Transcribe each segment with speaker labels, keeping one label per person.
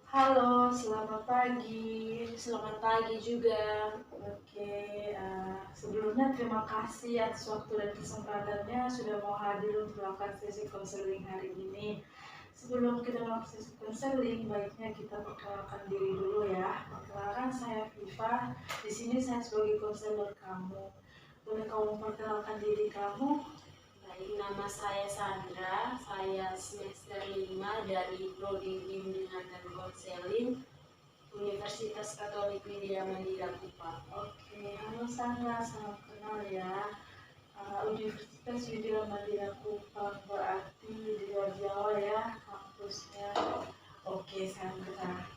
Speaker 1: Halo, selamat pagi.
Speaker 2: Selamat pagi juga.
Speaker 1: Oke, sebelumnya terima kasih atas waktu dan kesempatannya sudah mau hadir untuk melakukan sesi konseling hari ini. Sebelum kita melakukan sesi konseling, baiknya kita perkenalkan diri dulu ya. Perkenalkan, saya Viva. Di sini saya sebagai konselor kamu. Boleh kamu memperkenalkan diri kamu?
Speaker 2: Baik, nama saya Sandra. Saya semester 5 dari Prodi Bimbingan dan Konseling Universitas Katolik Widya Mandira Kupang.
Speaker 1: Oke, halo Sandra, salam kenal ya. Universitas Widya Mandira Kupang berarti di luar Jawa ya kampusnya. Oke Sandra.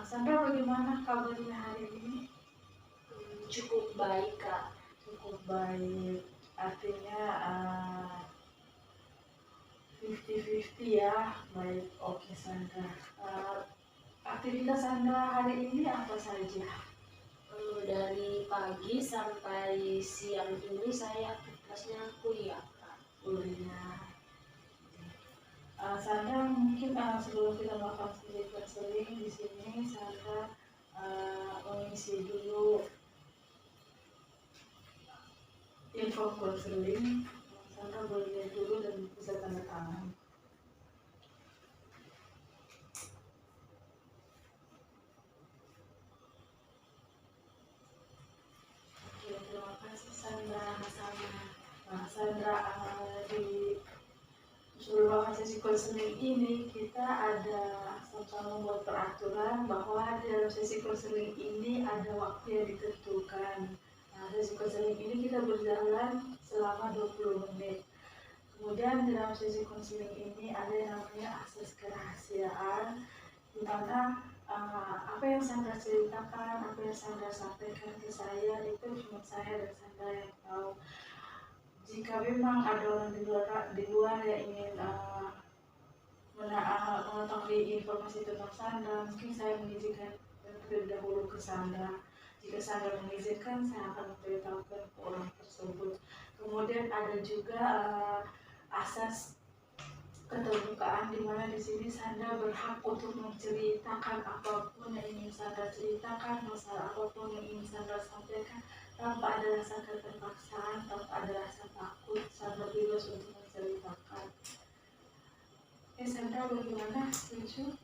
Speaker 1: Sandra, bagaimana kabarnya hari ini?
Speaker 2: Cukup baik, Kak.
Speaker 1: Cukup baik. Artinya 50-50 ya. Baik, oke Sandra. Aktivitas Sandra hari ini apa saja?
Speaker 2: Dari pagi sampai siang ini saya aktivitasnya kuliah, Kak.
Speaker 1: Kuliah. Sandra mungkin sebelum kita melakukan studi konseling di sini Sandra mengisi dulu info konseling. Sandra boleh lihat dulu dan bisa tanda tangan. Oke, terima kasih Sandra.
Speaker 2: Sama-sama.
Speaker 1: Sandra, di sebelum melakukan sesi konseling ini kita ada sama membuat peraturan bahwa dalam sesi konseling ini ada waktu yang ditentukan. Nah, sesi konseling ini kita berjalan selama 20 menit. Kemudian di dalam sesi konseling ini ada yang namanya akses kerahasiaan, di mana apa yang Sandra ceritakan, apa yang Sandra sampaikan ke saya itu cuma saya dan Sandra yang tahu. Jika memang ada orang di luar yang ingin mengetahui informasi tentang Sandra, mungkin saya mengizinkan terlebih dahulu ke Sandra. Jika Sandra mengizinkan, saya akan memberitahukan ke orang tersebut. Kemudian ada juga asas keterbukaan, di mana di sini Sandra berhak untuk menceritakan apapun yang ingin Sandra ceritakan, masalah apapun yang ingin Sandra sampaikan, tanpa ada rasa keterpaksaan, tanpa ada rasa takut. Sandra bebas untuk menceritakan. Sandra, bagaimana? Setuju?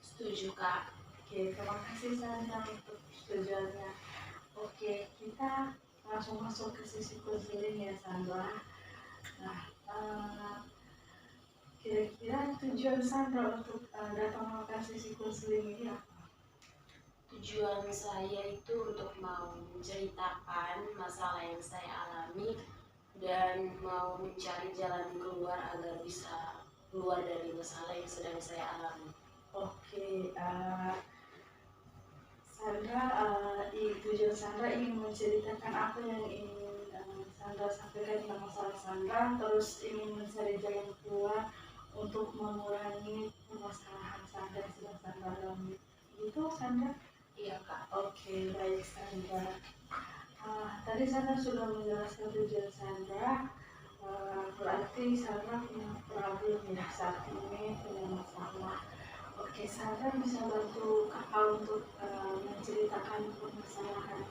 Speaker 2: Setuju, Kak.
Speaker 1: Oke, terima kasih Sandra untuk persetujuannya. Oke, kita langsung masuk ke sesi konseling ya Sandra. Nah, kira-kira tujuan Sandra untuk datang melakukan sesi konseling ini apa?
Speaker 2: Tujuan saya itu untuk mau menceritakan masalah yang saya alami dan mau mencari jalan keluar agar bisa keluar dari masalah yang sedang saya alami.
Speaker 1: Oke, Sandra, tujuan Sandra ingin menceritakan apa yang ingin Sandra sampaikan tentang masalah Sandra, terus ingin mencari jalan keluar untuk mengurangi permasalahan Sandra yang sedang Sandra alami. Gitu, Sandra?
Speaker 2: Iya, Kak.
Speaker 1: Oke, baik Sandra. Tadi Sandra sudah menjelaskan tujuan Sandra. Berarti Sandra punya problem ya saat ini, punya masalah. Oke, Sandra bisa bantu kakak untuk menceritakan permasalahan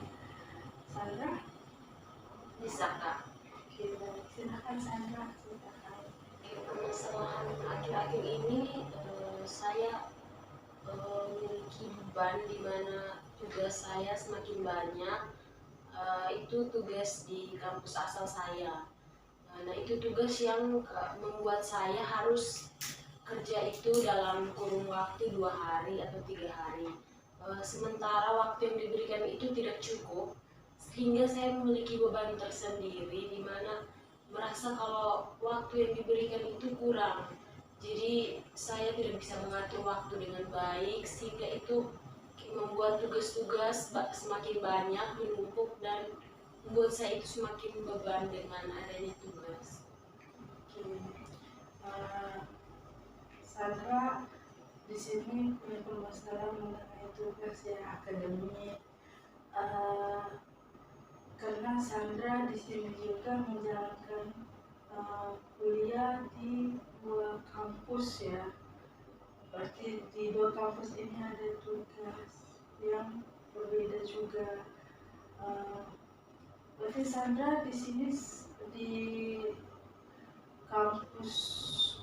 Speaker 1: Sandra?
Speaker 2: Bisa, Kak.
Speaker 1: Oke, baik. Silakan Sandra, ceritakan.
Speaker 2: Permasalahan akhir-akhir ini saya memiliki beban di mana tugas saya semakin banyak. Itu tugas di kampus asal saya. Nah, itu tugas yang membuat saya harus kerja itu dalam kurun waktu 2 hari atau 3 hari. Sementara waktu yang diberikan itu tidak cukup, sehingga saya memiliki beban tersendiri di mana merasa kalau waktu yang diberikan itu kurang. Jadi saya tidak bisa mengatur waktu dengan baik, sehingga itu membuat tugas-tugas semakin banyak menumpuk dan membuat saya itu semakin beban dengan adanya tugas.
Speaker 1: Oke, uh, Sandra di sini punya permasalahan mengenai tugas yang akademik. Uh, karena Sandra di sini juga menjalankan kuliah di dua kampus ya, berarti di dua kampus ini ada tugas yang berbeda juga. Berarti Sandra di sini di kampus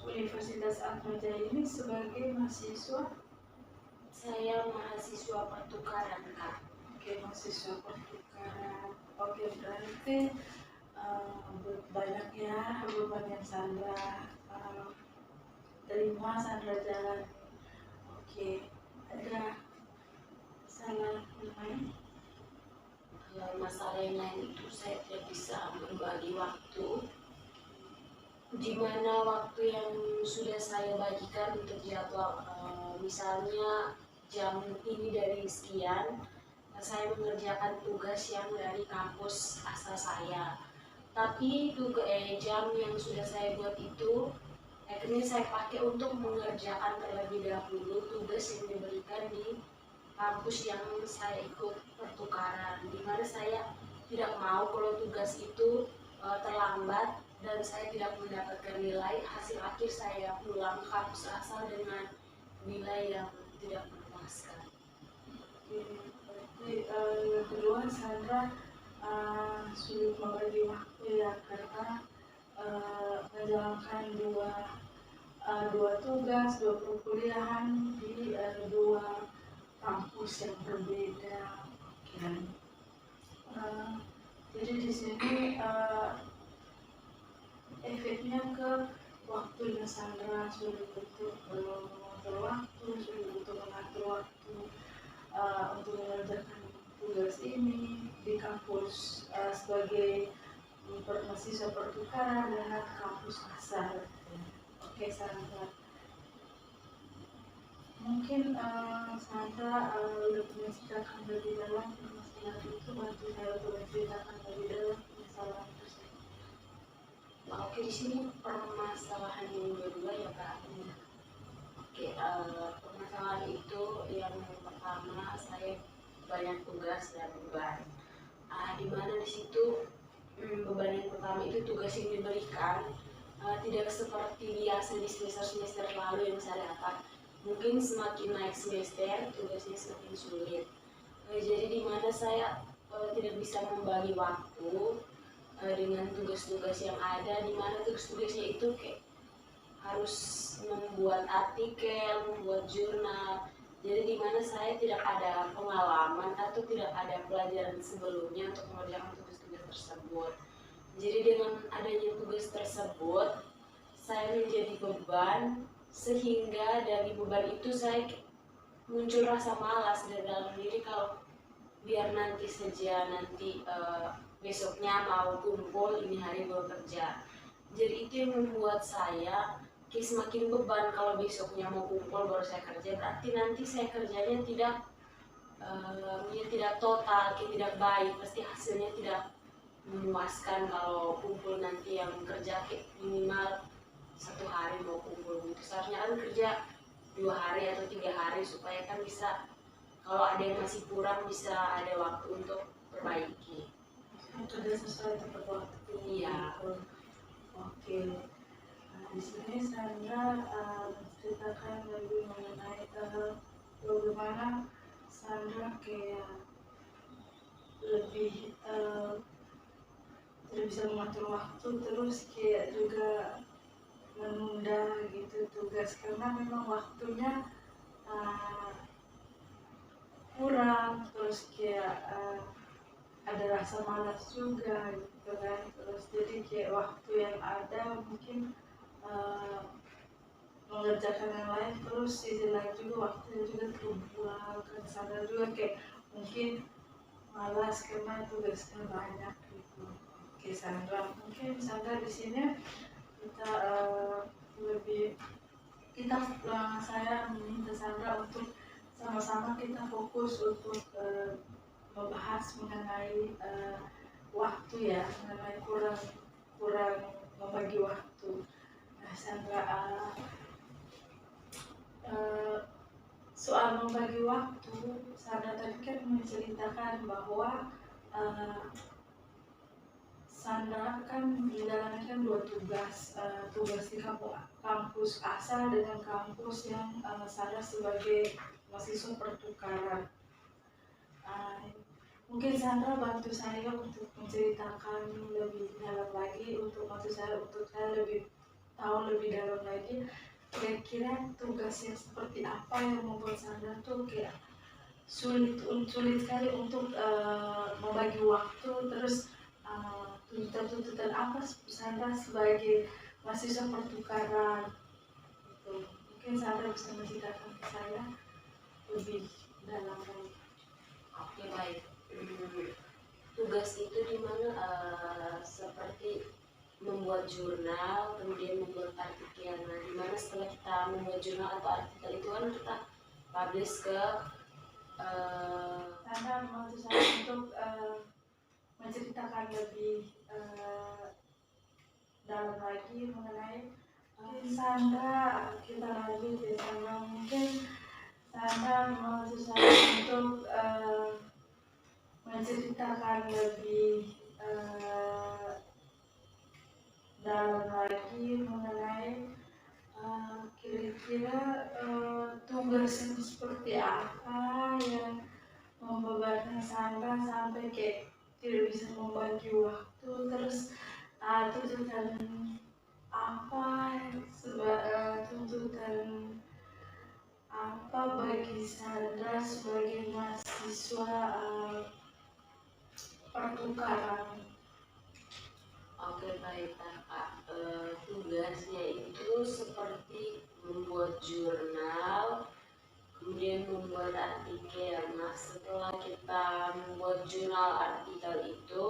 Speaker 1: Universitas Atmajaya ini sebagai mahasiswa.
Speaker 2: Saya mahasiswa pertukaran, Kak.
Speaker 1: Oke, mahasiswa pertukaran. Oke, berarti banyak ya beban yang Sandra terima, Sandra jalan. Oke, ada salah lain?
Speaker 2: Masalah yang lain itu saya tidak bisa berbagi waktu, di mana waktu yang sudah saya bagikan untuk jadwal, misalnya jam ini dari sekian saya mengerjakan tugas yang dari kampus asal saya, tapi jam yang sudah saya buat itu akhirnya saya pakai untuk mengerjakan terlebih dahulu tugas yang diberikan di kampus yang saya ikut pertukaran, di mana saya tidak mau kalau tugas itu terlambat dan saya tidak mendapatkan nilai, hasil akhir saya pulang ke kampus asal dengan nilai yang tidak memuaskan.
Speaker 1: Berarti yang kedua Sandra sulit membagi waktu ya, karena menjalankan dua tugas, dua perkuliahan di dua kampus yang berbeda. Okay. Jadi di sini efeknya ke waktunya Sandra, sulit untuk mengatur waktu, sulit untuk mengatur waktu untuk mengerjakan tugas ini di kampus sebagai mahasiswa pertukaran dengan kampus asal. Oke, Sandra. Mungkin Sandra lebih menceritakan lebih dalam masalah itu, bantu saya untuk menceritakan lebih dalam masalah tersebut.
Speaker 2: Oke, di sini permasalahan yang kedua ya Kak. Oke, permasalahan itu yang pertama saya banyak tugas dan beban. Di mana di situ beban yang pertama itu tugas yang diberikan tidak seperti biasa di semester lalu yang saya dapat. Mungkin semakin naik semester tugasnya semakin sulit. Jadi di mana saya tidak bisa membagi waktu dengan tugas-tugas yang ada, di mana tugas-tugasnya itu kayak harus membuat artikel, membuat jurnal. Jadi di mana saya tidak ada pengalaman atau tidak ada pelajaran sebelumnya untuk mengerjakan tugas-tugas tersebut. Jadi dengan adanya tugas tersebut, saya menjadi beban, sehingga dari beban itu saya muncul rasa malas dari dalam diri kalau biar nanti saja, nanti besoknya mau kumpul, ini hari belum kerja. Jadi itu yang membuat saya semakin beban, kalau besoknya mau kumpul baru saya kerja, berarti nanti saya kerjanya tidak total, tidak baik, pasti hasilnya tidak memuaskan. Kalau kumpul nanti yang kerja minimal 1 hari mau kumpul gitu, seharusnya kan kerja 2 hari atau 3 hari supaya kan bisa, kalau ada yang masih kurang bisa ada waktu untuk perbaiki.
Speaker 1: Sudah sesuai tepat waktu.
Speaker 2: Iya.
Speaker 1: Oke. Di sini Sandra menceritakan lebih mengenai bagaimana Sandra kayak lebih tidak bisa mengatur waktu, terus kayak juga menunda gitu tugas karena memang waktunya kurang, terus kayak ada rasa malas juga gitu kan, terus jadi kayak waktu yang ada mungkin mengerjakan yang lain, terus sisi lain juga waktunya juga terbuang ke sana juga kayak mungkin malas karena tugasnya banyak gitu. Oke Sandra, mungkin Sandra di sini kita saya meminta Sandra untuk sama-sama kita fokus untuk membahas mengenai waktu ya, mengenai kurang membagi waktu. Nah, Sandra, soal membagi waktu, Sandra tadi kan menceritakan bahwa Sandra kan menjalankan dua tugas, tugas di kampus asal dengan kampus yang Sandra sebagai mahasiswa pertukaran. Mungkin Sandra bantu saya untuk menceritakan lebih dalam lagi, untuk saya lebih tahu lebih dalam lagi kira-kira tugas yang seperti apa yang membuat Sandra tuh kayak sulit sekali untuk membagi waktu, terus tuntutan apa Sandra sebagai mahasiswa pertukaran gitu. Mungkin Sandra bisa menceritakan ke saya lebih dalam lagi.
Speaker 2: Oke, baik. Tugas itu dimana seperti membuat jurnal, kemudian membuat artikel. Nah, dimana setelah kita membuat jurnal atau artikel itu kan kita publish ke
Speaker 1: Sandra membantu saya untuk menceritakan lebih dalam lagi mengenai Sandra. Kita lanjut ya Sandra, mungkin Sandra membantu saya untuk menceritakan lebih dalam lagi mengenai kira-kira tugas yang seperti apa yang membebankan Sandra sampai kayak tidak bisa membagi waktu, terus tuntutan apa tuntutan apa bagi Sandra sebagai mahasiswa pertukaran.
Speaker 2: Oke, baik Kak. Tugasnya itu seperti membuat jurnal, kemudian membuat artikel. Nah, setelah kita membuat jurnal artikel itu,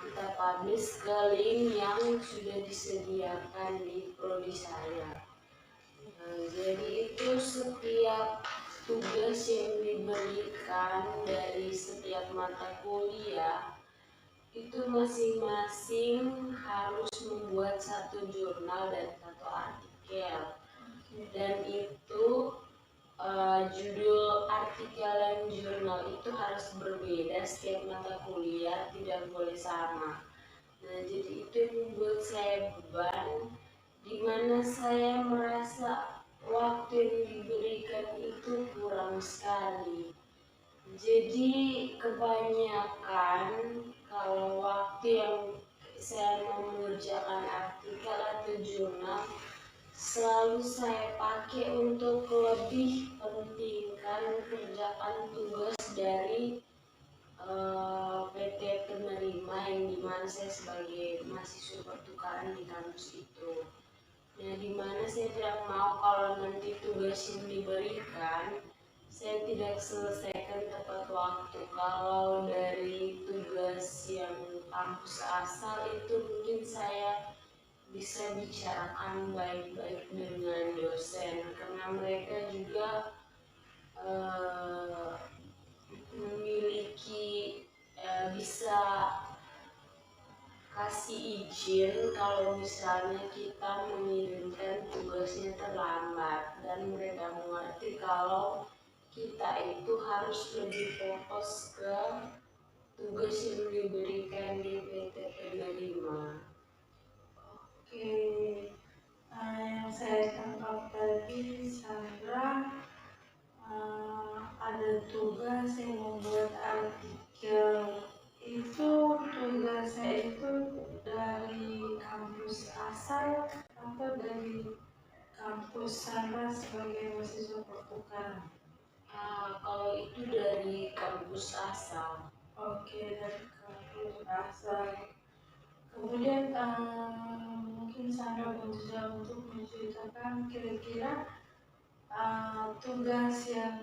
Speaker 2: kita publish ke link yang sudah disediakan di prodi saya. Jadi itu setiap tugas yang diberikan dari setiap mata kuliah itu masing-masing harus membuat satu jurnal dan satu artikel. Dan itu judul artikel dan jurnal itu harus berbeda setiap mata kuliah, tidak boleh sama. Nah, jadi itu yang membuat saya beban, di mana saya merasa waktu yang diberikan itu kurang sekali. Jadi kebanyakan kalau waktu yang saya mau mengerjakan artikel atau jurnal selalu saya pakai untuk lebih pentingkan kerjakan tugas dari PT penerima yang dimana saya sebagai mahasiswa pertukaran di kampus itu. Nah, dimana saya tidak mau kalau nanti tugas yang diberikan saya tidak selesaikan tepat waktu. Kalau dari tugas yang kampus asal itu mungkin saya bisa bicarakan baik-baik dengan dosen, karena mereka juga memiliki bisa kasih izin kalau misalnya kita mengirimkan tugasnya terlambat, dan mereka mengerti kalau kita itu harus lebih fokus ke tugas yang diberikan di PT penerima.
Speaker 1: Oke, yang saya tangkap tadi Sandra ada tugas yang membuat artikel. Itu tugasnya itu dari kampus asal atau dari kampus Sandra sebagai mahasiswa pertukaran?
Speaker 2: Kalau itu dari kampus asal.
Speaker 1: Oke, dari kampus asal. Kemudian mungkin Sandra berusaha untuk menceritakan kira-kira tugas yang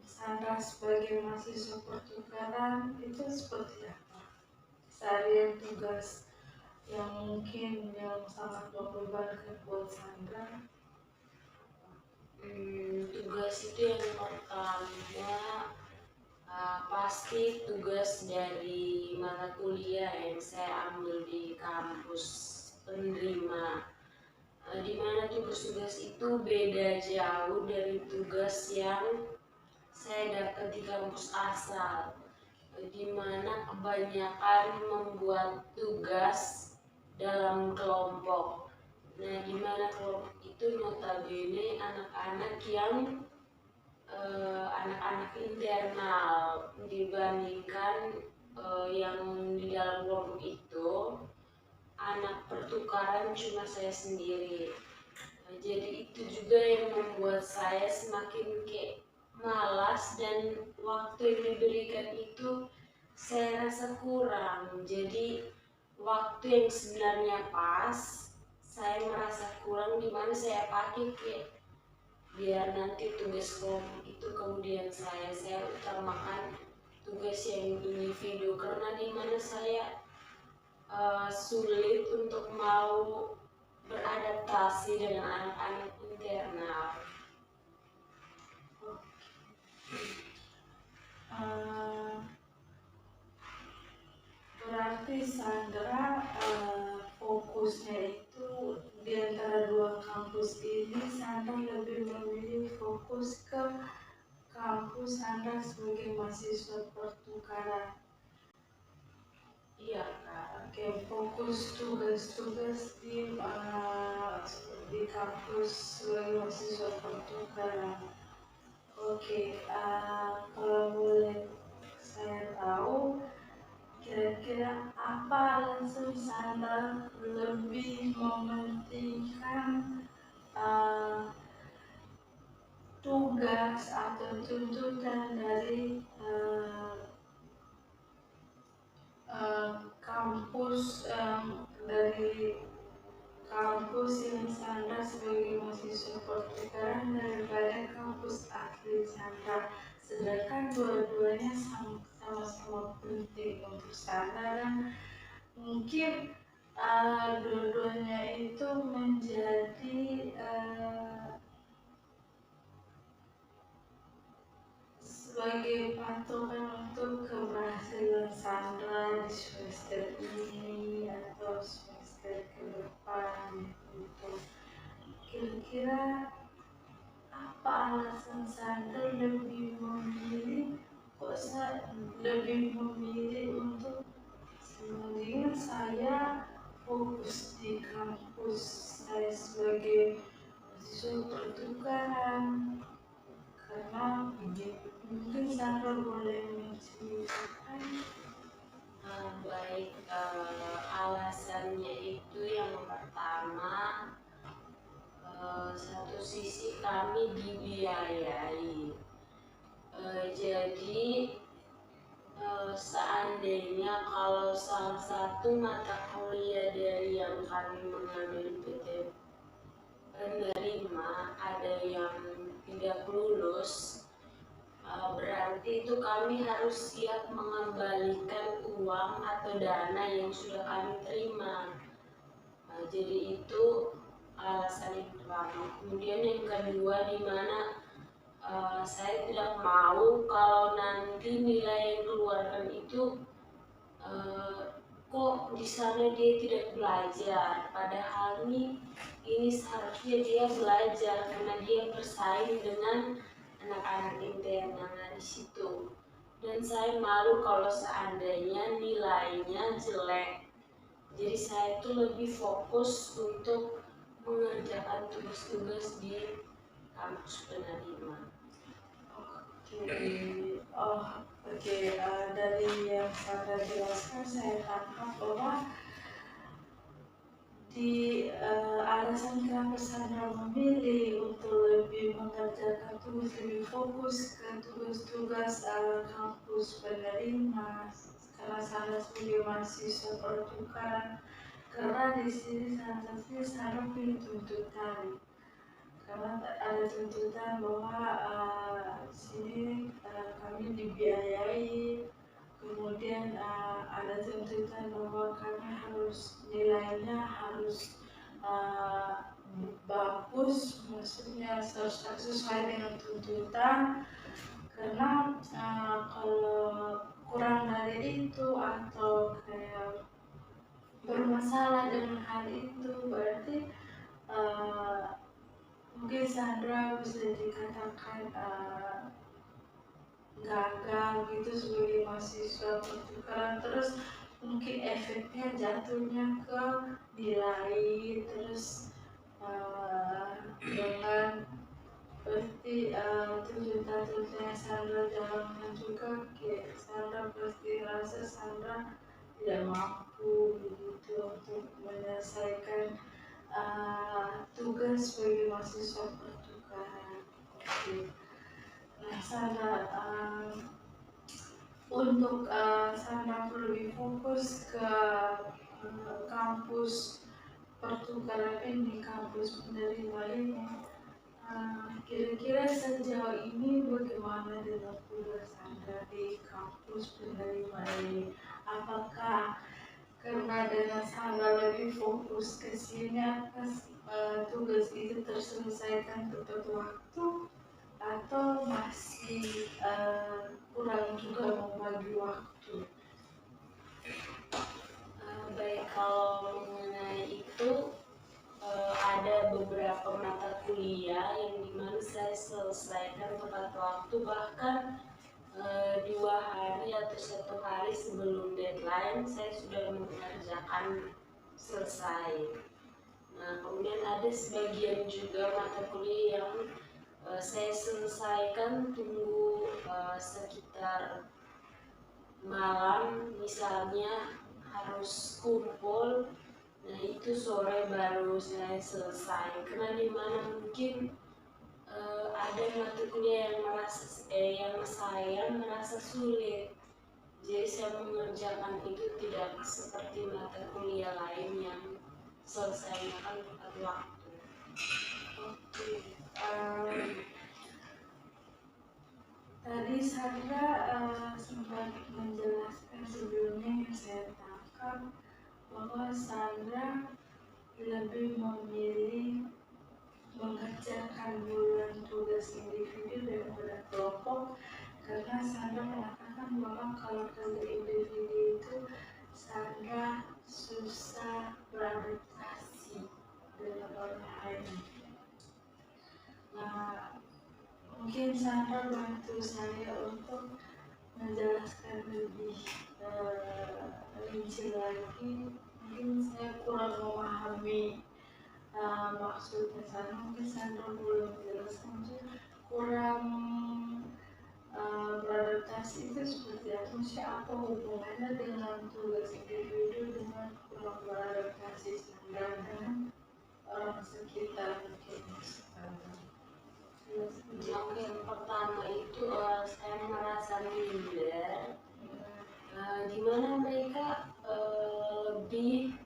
Speaker 1: Sandra sebagai mahasiswa pertukaran itu seperti apa? Seharian tugas yang mungkin yang sangat membebankan buat Sandra.
Speaker 2: Tugas itu yang pertama pasti tugas dari mata kuliah yang saya ambil di kampus penerima, di mana tugas-tugas itu beda jauh dari tugas yang saya dapat di kampus asal. di mana kebanyakan membuat tugas dalam kelompok. Nah, di mana kelompok itu notabene anak-anak yang anak-anak internal dibandingkan yang di dalam kelompok itu anak pertukaran cuma saya sendiri. Jadi itu juga yang membuat saya semakin kayak malas, dan waktu yang diberikan itu saya rasa kurang. Jadi waktu yang sebenarnya pas saya merasa kurang, dimana saya pakai kayak biar nanti tugas kelompok itu kemudian saya utamakan tugas yang individu, karena dimana saya sulit untuk mau beradaptasi dengan anak-anak internal.
Speaker 1: Berarti Sandra fokusnya itu di antara dua kampus ini, Sandra lebih memilih fokus ke kampus Sandra sebagai mahasiswa pertukaran.
Speaker 2: Iya, Kak.
Speaker 1: Oke, fokus tugas-tugas di kampus sebagai mahasiswa pertukaran. Oke, kalau boleh saya tahu, kira-kira apa alasan Sandra lebih mementingkan tugas atau tuntutan dari kampus dari kampus yang Sandra sebagai mahasiswa pertukaran daripada kampus asli Sandra, sedangkan dua-duanya sama-sama penting untuk Sandra, dan mungkin dua-duanya itu menjadi sebagai patokan untuk keberhasilan Sandra di semester ini atau semester ke depan gitu. Kira-kira apa alasan Sandra lebih memilih untuk mendingan saya fokus di kampus saya sebagai mahasiswa pertukaran, karena mungkin Sandra boleh menceritakan.
Speaker 2: Baik, alasannya itu yang pertama, satu sisi kami dibiayai. Jadi seandainya kalau salah satu mata kuliah dari yang kami mengambil PT penerima ada yang tidak lulus, berarti itu kami harus siap mengembalikan uang atau dana yang sudah kami terima. Jadi itu alasan yang pertama. Kemudian yang kedua, di mana saya tidak mau kalau nanti nilai yang keluarkan itu kok di sana dia tidak belajar, padahal ini seharusnya dia belajar karena dia bersaing dengan anak-anak internal di situ. Dan saya malu kalau seandainya nilainya jelek. Jadi saya itu lebih fokus untuk mengerjakan tugas-tugas di kampus penerima.
Speaker 1: Oke, dari yang Sandra jelaskan saya tangkap bahwa di alasan kenapa Sandra memilih untuk lebih mengerjakan tugas, lebih fokus ke tugas-tugas kampus penerima, karena Sandra sebagai mahasiswa pertukaran, karena di sini Sandra punya tuntutan, karena ada tuntutan bahwa sini kami dibiayai, kemudian ada tuntutan bahwa kami harus nilainya harus bagus, maksudnya sesuai dengan tuntutan, karena kalau kurang dari itu atau kayak bermasalah dengan hal itu, berarti mungkin Sandra bisa dikatakan gagal gitu sebagai mahasiswa pertukaran, terus mungkin efeknya jatuhnya ke nilai, terus dengan pasti tuntutan Sandra jalankan juga, kayak Sandra pasti rasa Sandra tidak mampu begitu untuk menyelesaikan tugas sebagai mahasiswa pertukaran. Oke. Nah, Sandra untuk Sandra lebih fokus ke kampus pertukaran ini, kampus penerima ini. Kira-kira sejauh ini bagaimana dengan tugas Anda di kampus penerima ini? Apakah karena dengan Sandra lebih fokus ke sini, tugas itu terselesaikan tepat waktu, atau masih kurang juga membagi waktu?
Speaker 2: Baik, kalau mengenai itu ada beberapa mata kuliah yang dimana saya selesaikan tepat waktu, bahkan 2 hari atau 1 hari sebelum deadline saya sudah mengerjakan selesai. Nah, kemudian ada sebagian juga mata kuliah yang saya selesaikan tunggu sekitar malam, misalnya harus kumpul. Nah, itu sore baru saya selesai, karena dimana mungkin ada mata kuliah yang saya merasa sulit, jadi saya mengerjakan itu tidak seperti mata kuliah lain yang selesainya kan tepat waktu.
Speaker 1: Oke. Tadi Sandra sempat menjelaskan sebelumnya yang saya tangkap bahwa Sandra lebih memilih mengerjakan bulan tugas individu daripada kelompok, karena Sandra mengatakan bahwa kalau kerja individu itu Sandra susah beradaptasi dengan orang lain. Nah, mungkin Sandra bantu saya untuk menjelaskan lebih rinci lagi. Mungkin saya kurang memahami maksudnya Sandra. Mungkin Sandra boleh menjelaskan juga kurang beradaptasi itu seperti apa? Maksudnya apa hubungannya dengan tugas individu dengan kurang beradaptasi Sandra dengan orang sekitar mungkin Sandra?
Speaker 2: Oke, yang pertama itu saya merasa minder, di mana mereka lebih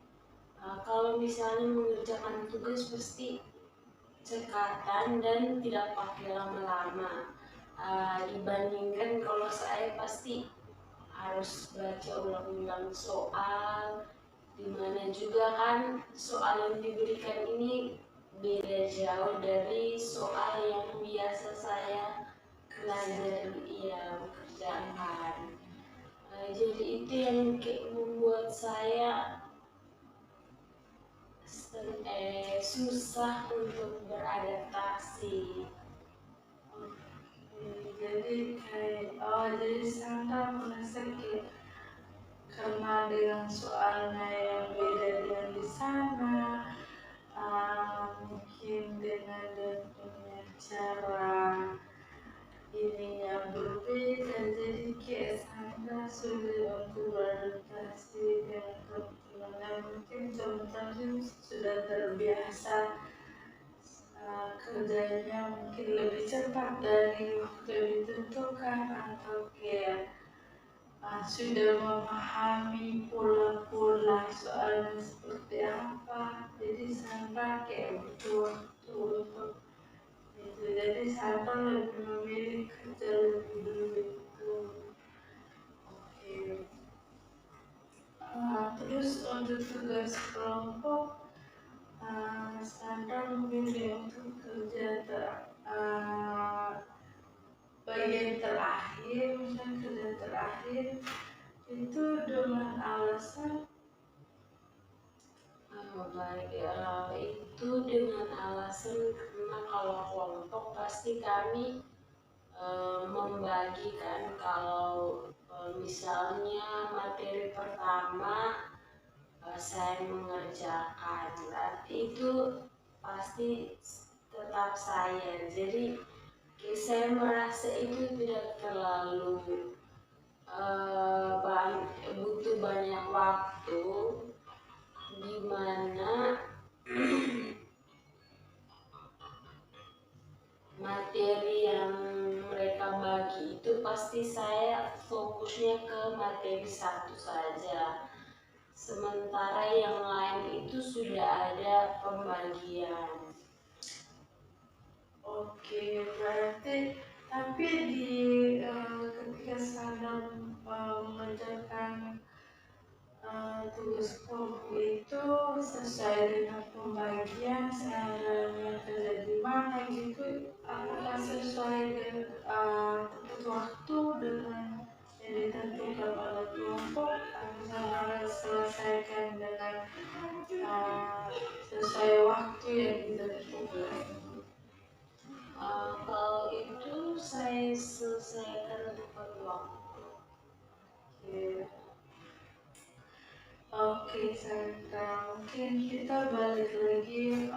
Speaker 2: kalau misalnya mengerjakan tugas pasti cekatan dan tidak pakai lama-lama, dibandingkan kalau saya pasti harus baca ulang-ulang soal, dimana juga kan soal yang diberikan ini beda jauh dari soal yang biasa saya kerjakan. Jadi itu yang membuat saya susah untuk beradaptasi.
Speaker 1: Jadi Sandra merasa karena dengan soalnya yang beda dengan di sana, mungkin dengan dia punya cara ini yang berbeda, jadi kayak Sandra sulit untuk beradaptasi dengan teman-teman. Mungkin teman-teman sudah terbiasa kerjanya mungkin lebih cepat dari waktu yang ditentukan, atau kayak sudah memahami pola-pola soalnya seperti apa, jadi Sandra kayak butuh waktu untuk itu. Jadi Sandra lebih memilih kerja lebih dulu itu. Oke. Terus untuk tugas kelompok, Sandra memilih untuk kerja bagian terakhir, misalnya kerja terakhir itu dengan alasan
Speaker 2: Itu dengan alasan karena kalau kelompok pasti kami membagikan kalau misalnya materi pertama saya mengerjakan, tapi itu pasti tetap saya. Jadi saya merasa itu tidak terlalu butuh banyak waktu, di mana materi yang mereka bagi itu pasti saya fokusnya ke materi satu saja, sementara yang lain itu sudah ada pembagian.
Speaker 1: Oke, berarti tapi ketika sedang mengerjakan tugas kelompok itu sesuai dengan pembagian yang terjadi mana gitu, apakah sesuai dengan tepat waktu dengan yang ditentukan oleh kelompok, misalnya selesaikan dengan sesuai waktu yang ditentukan.
Speaker 2: Kalau itu saya selesaikan tepat waktu.
Speaker 1: Oke, Sandra, mungkin kita balik lagi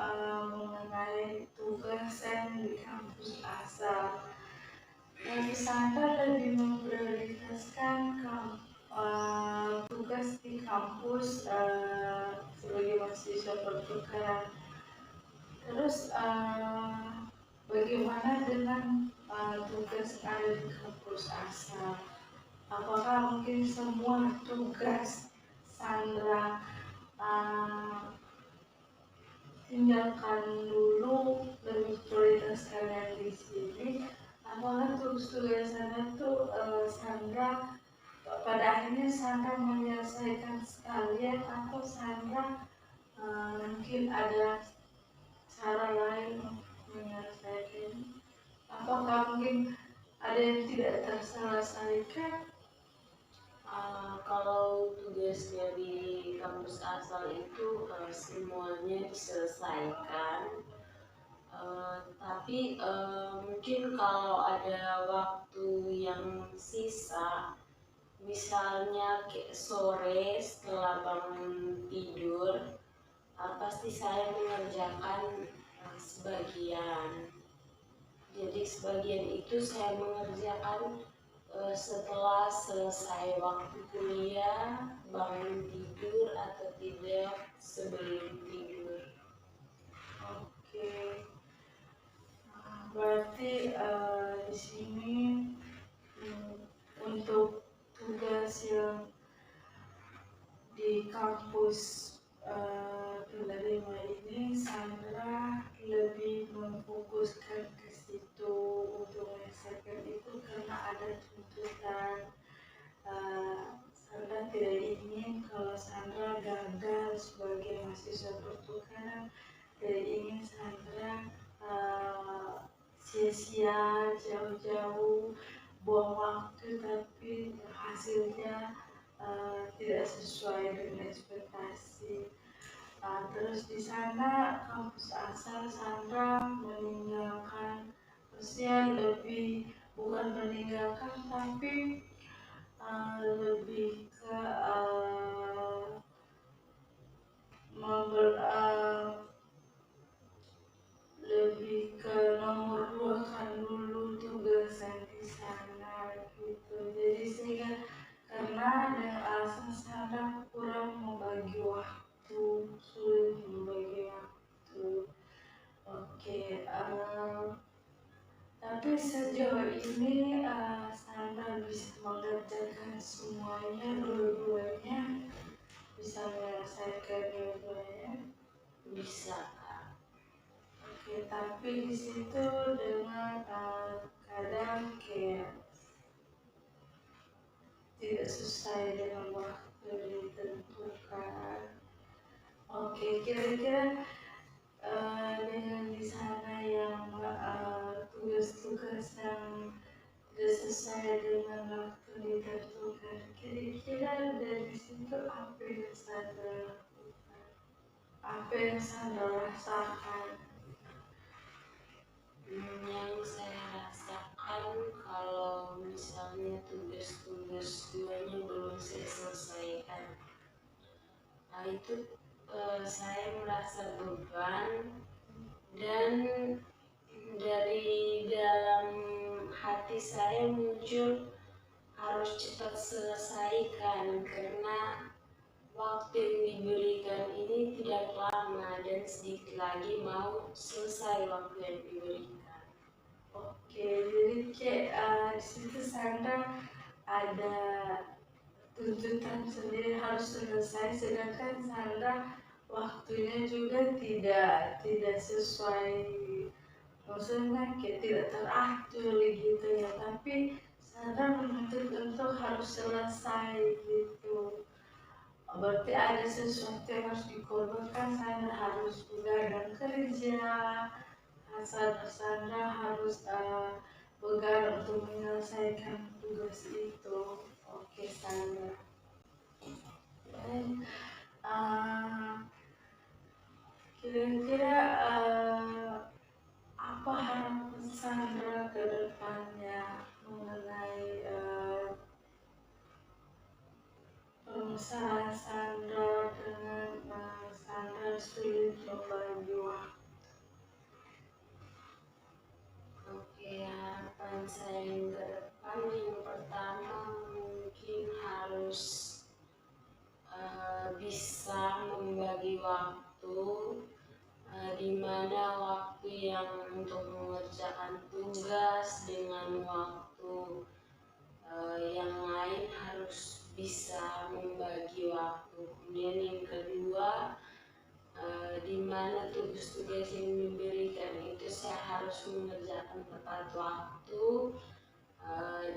Speaker 1: mengenai tugas di kampus asal. Sandra lebih memprioritaskan tugas di kampus sebagai mahasiswa pertukaran. Terus bagaimana dengan tugas yang ada di kampus asal? Apakah mungkin semua tugas Sandra tinggalkan dulu, lebih prioritaskan yang di sini? Apakah tugas-tugas Sandra tuh Sandra pada akhirnya Sandra menyelesaikan sekalian, atau Sandra mungkin ada cara lain menyelesaikan? Apakah mungkin ada yang tidak terselesaikan?
Speaker 2: Kalau tugasnya di kampus asal itu semuanya diselesaikan, tapi mungkin kalau ada waktu yang sisa, misalnya sore setelah bangun tidur, pasti saya mengerjakan sebagian. Jadi sebagian itu saya mengerjakan setelah selesai waktu kuliah, bangun tidur, atau tidak sebelum tidur.
Speaker 1: Oke, berarti di sini untuk tugas yang di kampus penerima ini, Sandra lebih memfokuskan ke situ untuk menyelesaikan itu karena ada tuntutan. Sandra tidak ingin kalau Sandra gagal sebagai mahasiswa pertukaran, tidak ingin Sandra sia-sia jauh-jauh buang waktu tapi hasilnya tidak sesuai dengan ekspektasi. Terus di sana kampus asal Sandra meninggalkan, maksudnya lebih bukan meninggalkan tapi lebih ke lebih ke nomor dua kan dulu tugas yang di sana gitu. Jadi sehingga karena dengan alasan Sandra kurang membagi waktu, sulit membagi waktu. Oke, tapi sejauh ini Sandra bisa mengerjakan semuanya, dua-duanya, bisa menyelesaikan dua-duanya.
Speaker 2: Bisa, Kak.
Speaker 1: Oke, tapi di situ dengan kadang kayak tidak sesuai dengan waktu ditentukan. Oke, kira-kira dengan di sana yang tugas-tugas yang tidak sesuai dengan waktu ditentukan, kira-kira dari situ apa yang Sandra lakukan, apa yang Sandra rasakan?
Speaker 2: Yang saya rasakan itu saya merasa beban, dan dari dalam hati saya muncul harus cepat selesaikan karena waktu yang diberikan ini tidak lama dan sedikit lagi mau selesai waktu yang diberikan.
Speaker 1: Oke, jadi kayak di situ Sandra ada tuntutan sendiri harus selesai, sedangkan Sandra waktunya juga tidak sesuai, maksudnya kayak tidak teratur gitu ya, tapi Sandra menuntut untuk harus selesai gitu. Berarti ada sesuatu yang harus dikorbankan. Sandra harus begadang kerja, Sandra harus begadang untuk menyelesaikan tugas itu. Oke Sandra. Dan kira-kira apa harapan Sandra ke depannya mengenai permasalahan Sandra dengan Sandra sulit membagi waktu?
Speaker 2: Oke, harapan saya yang ke depan yang pertama mungkin harus bisa membagi waktu, di mana waktu yang untuk mengerjakan tugas dengan waktu yang lain harus bisa membagi waktu. Kemudian yang kedua, di mana tugas-tugas yang diberikan itu saya harus mengerjakan tepat waktu,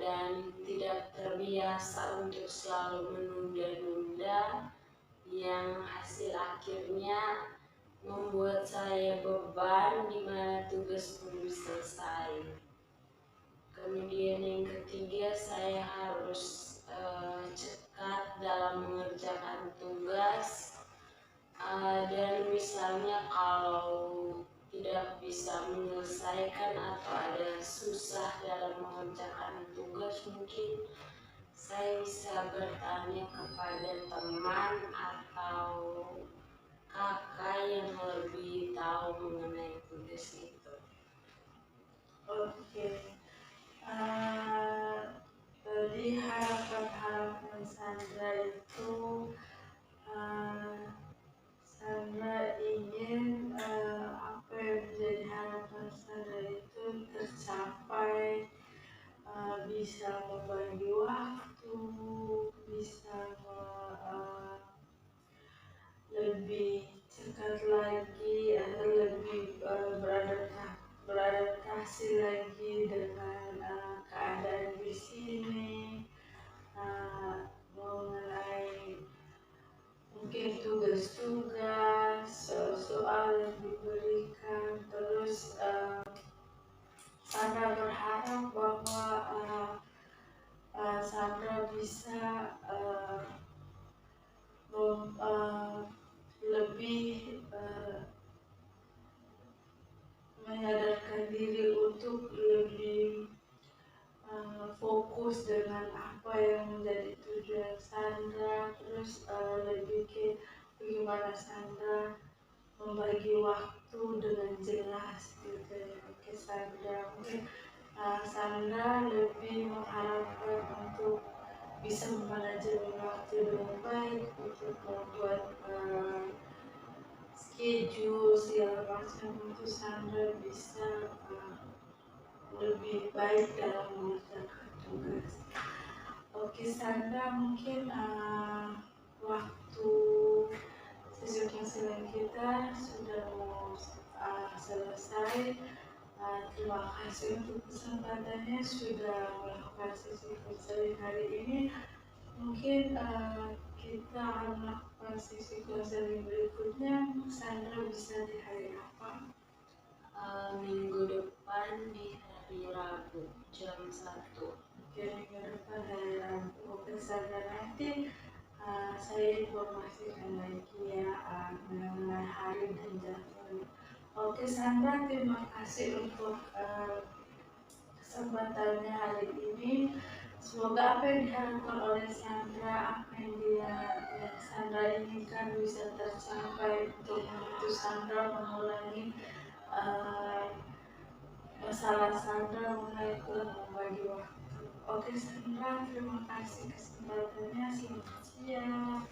Speaker 2: dan tidak terbiasa untuk selalu menunda-nunda yang hasil akhirnya membuat saya beban di mana tugas belum selesai. Kemudian yang ketiga, saya harus cepat dalam mengerjakan tugas, dan misalnya kalau tidak bisa menyelesaikan atau ada susah dalam mengerjakan tugas, mungkin saya bisa bertanya kepada teman atau kakak yang lebih tahu mengenai tugas itu.
Speaker 1: Oke. Tadi harapan Sandra itu Sandra ingin apa yang menjadi harapan Sandra itu tercapai, bisa membagi waktu, bisa lebih cepat lagi, lebih beradaptasi lagi dengan keadaan di sini, mengenai mungkin tugas-tugas, soal yang diberikan. Terus Sandra berharap bahwa Sandra bisa lebih menyadarkan diri untuk lebih fokus dengan apa yang menjadi tujuan Sandra, terus lebih ke bagaimana Sandra membagi waktu dengan jelas gitu ya. Oke Sandra, mungkin Sandra lebih mengharapkan untuk bisa memanajemen waktu dengan baik, untuk membuat schedule segala macam untuk Sandra bisa lebih baik dalam mengerjakan tugas. Oke Sandra, mungkin waktu sesi konseling kita sudah mau selesai. Terima kasih untuk kesempatannya sudah melakukan sesi konseling hari ini. Mungkin kita akan melakukan sesi konseling berikutnya. Sandra bisa di hari apa?
Speaker 2: Minggu depan di hari Rabu jam 1.
Speaker 1: Oke, minggu depan hari Rabu. Oke Sandra, nanti saya informasikan lagi ya mengenai hari dan jadwal. Oke Sandra, terima kasih untuk kesempatannya hari ini. Semoga apa yang diharapkan oleh Sandra, apa yang Sandra inginkan bisa tercapai untuk membantu Sandra mengulangi masalah Sandra mulai kurang membagi waktu. Oke Sandra, terima kasih kesempatannya. Selamat siang.